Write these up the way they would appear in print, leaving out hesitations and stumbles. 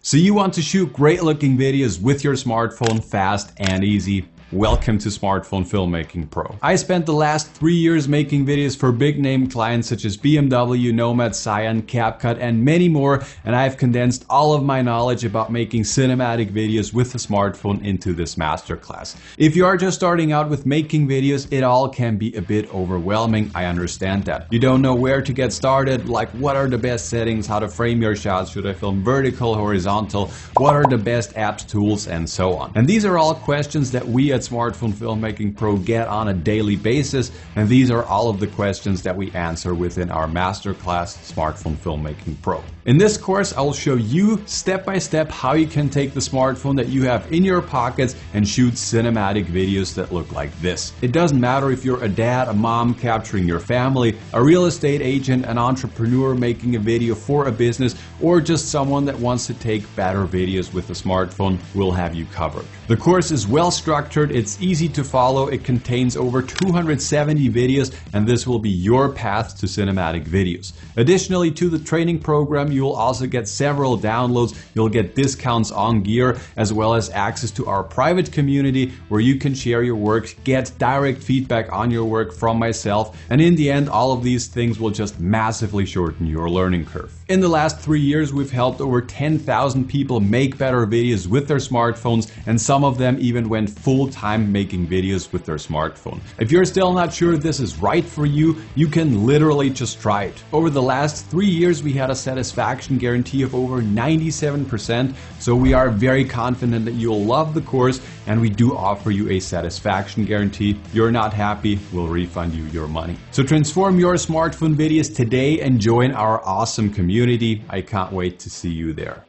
So you want to shoot great looking videos with your smartphone fast and easy? Welcome to Smartphone Filmmaking Pro. I spent the last 3 years making videos for big name clients such as BMW, Nomad, Cyan, CapCut and many more, and I've condensed all of my knowledge about making cinematic videos with a smartphone into this masterclass. If you are just starting out with making videos, it all can be a bit overwhelming, I understand that. You don't know where to get started, like what are the best settings, how to frame your shots, should I film vertical, horizontal, what are the best apps, tools and so on. And these are all questions that we at Smartphone Filmmaking Pro get on a daily basis, and these are all of the questions that we answer within our masterclass Smartphone Filmmaking Pro. In this course, I will show you step by step how you can take the smartphone that you have in your pockets and shoot cinematic videos that look like this. It doesn't matter if you're a dad, a mom capturing your family, a real estate agent, an entrepreneur making a video for a business, or just someone that wants to take better videos with a smartphone, we'll have you covered. The course is well structured, it's easy to follow, it contains over 270 videos, and this will be your path to cinematic videos. Additionally to the training program, you will also get several downloads, you'll get discounts on gear, as well as access to our private community where you can share your work, get direct feedback on your work from myself, and in the end, all of these things will just massively shorten your learning curve. In the last 3 years, we've helped over 10,000 people make better videos with their smartphones, and some of them even went full-time making videos with their smartphone. If you're still not sure this is right for you, you can literally just try it. Over the last 3 years, we had a satisfaction guarantee of over 97%, so we are very confident that you'll love the course, and we do offer you a satisfaction guarantee. You're not happy, we'll refund you your money. So transform your smartphone videos today and join our awesome community. I can't wait to see you there.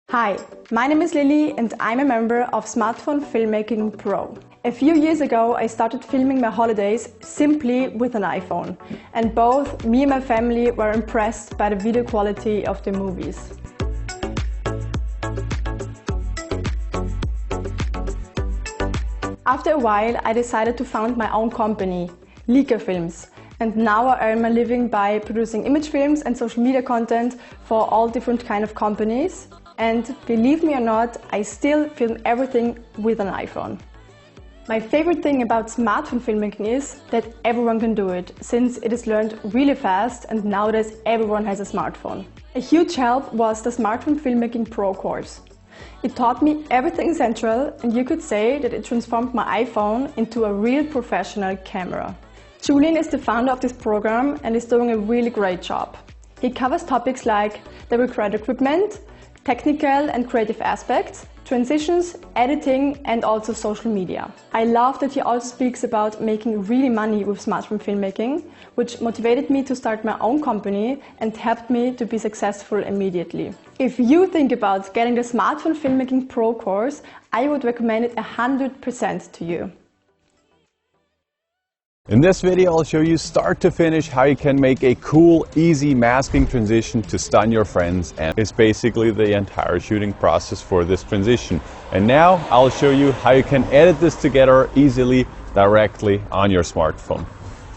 Hi, my name is Lily and I'm a member of Smartphone Filmmaking Pro. A few years ago I started filming my holidays simply with an iPhone, and both me and my family were impressed by the video quality of the movies. After a while I decided to found my own company, Leaker Films, and now I earn my living by producing image films and social media content for all different kind of companies. And believe me or not, I still film everything with an iPhone. My favorite thing about smartphone filmmaking is that everyone can do it, since it is learned really fast and nowadays everyone has a smartphone. A huge help was the Smartphone Filmmaking Pro course. It taught me everything essential, and you could say that it transformed my iPhone into a real professional camera. Julian is the founder of this program and is doing a really great job. He covers topics like the required equipment, technical and creative aspects, transitions, editing and also social media. I love that he also speaks about making really money with smartphone filmmaking, which motivated me to start my own company and helped me to be successful immediately. If you think about getting the Smartphone Filmmaking Pro course, I would recommend it 100% to you. In this video, I'll show you start to finish how you can make a cool, easy masking transition to stun your friends, and it's basically the entire shooting process for this transition. And now I'll show you how you can edit this together easily, directly on your smartphone.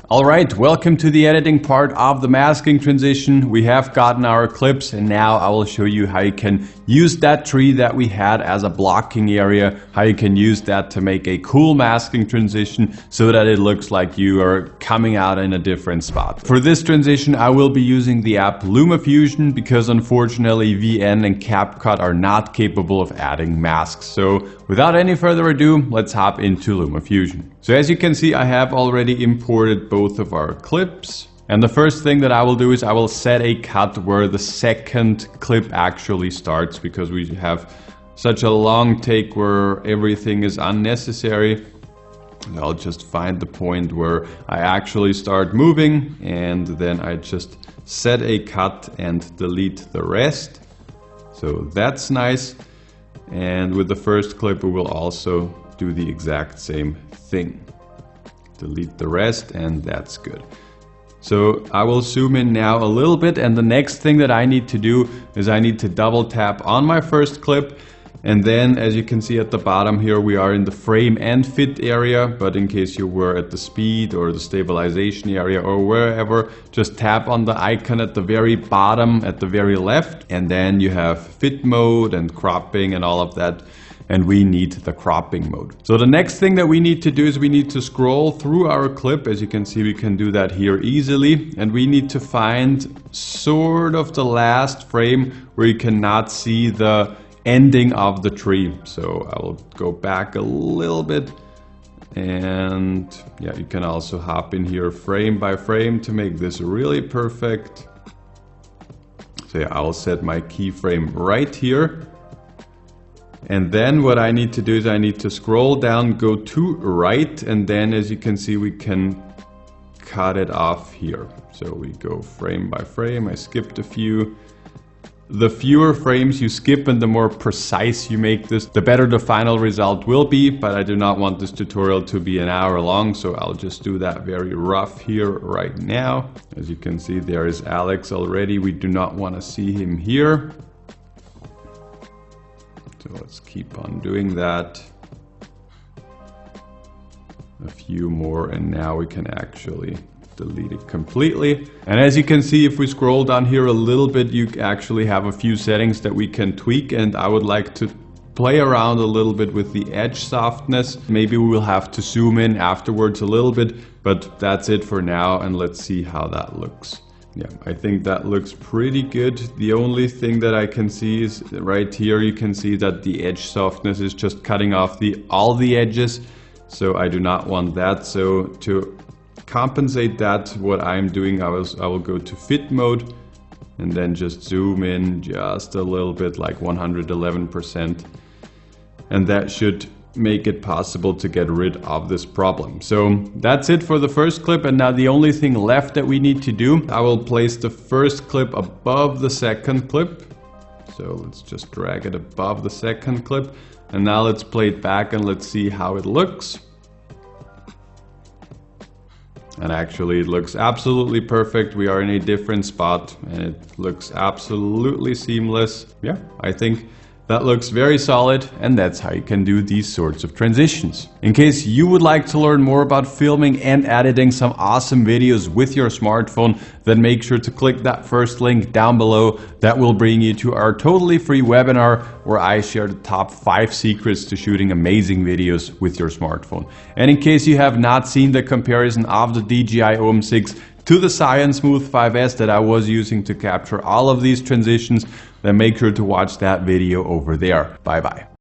Alright, welcome to the editing part of the masking transition. We have gotten our clips, and now I will show you how you can use that tree that we had as a blocking area, how you can use that to make a cool masking transition so that it looks like you are coming out in a different spot. For this transition, I will be using the app LumaFusion because unfortunately VN and CapCut are not capable of adding masks. So without any further ado, let's hop into LumaFusion. So as you can see, I have already imported both of our clips. And the first thing that I will do is I will set a cut where the second clip actually starts, because we have such a long take where everything is unnecessary. And I'll just find the point where I actually start moving, and then I just set a cut and delete the rest. So that's nice. And with the first clip we will also do the exact same thing. Delete the rest, and that's good. So I will zoom in now a little bit, and the next thing that I need to do is I need to double tap on my first clip, And then, as you can see at the bottom here, we are in the frame and fit area, but in case you were at the speed or the stabilization area or wherever, just tap on the icon at the very bottom, at the very left, and then you have fit mode and cropping and all of that. And we need the cropping mode. So the next thing that we need to do is we need to scroll through our clip. As you can see, we can do that here easily. And we need to find sort of the last frame where you cannot see the ending of the tree. So I will go back a little bit. And yeah, you can also hop in here frame by frame to make this really perfect. So yeah, I'll set my keyframe right here. And then what I need to do is I need to scroll down, go to right, and then as you can see, we can cut it off here. So we go frame by frame. I skipped a few. The fewer frames you skip and the more precise you make this, the better the final result will be. But I do not want this tutorial to be an hour long, so I'll just do that very rough here right now. As you can see, there is Alex already. We do not want to see him here. So let's keep on doing that. A few more, and now we can actually delete it completely. And as you can see, if we scroll down here a little bit, you actually have a few settings that we can tweak, and I would like to play around a little bit with the edge softness. Maybe we will have to zoom in afterwards a little bit, but that's it for now, and let's see how that looks. Yeah, I think that looks pretty good. The only thing that I can see is right here, you can see that the edge softness is just cutting off all the edges. So I do not want that. So to compensate that, what I'm doing, I will go to fit mode and then just zoom in just a little bit, like 111%. And that should make it possible to get rid of this problem. So that's it for the first clip, and now the only thing left that we need to do, I will place the first clip above the second clip. So let's just drag it above the second clip, and now let's play it back and let's see how it looks. And actually it looks absolutely perfect. We are in a different spot and it looks absolutely seamless. Yeah, I think that looks very solid, and that's how you can do these sorts of transitions. In case you would like to learn more about filming and editing some awesome videos with your smartphone, then make sure to click that first link down below. That will bring you to our totally free webinar where I share the top 5 secrets to shooting amazing videos with your smartphone. And in case you have not seen the comparison of the DJI OM6 to the Scion Smooth 5S that I was using to capture all of these transitions, then make sure to watch that video over there. Bye bye.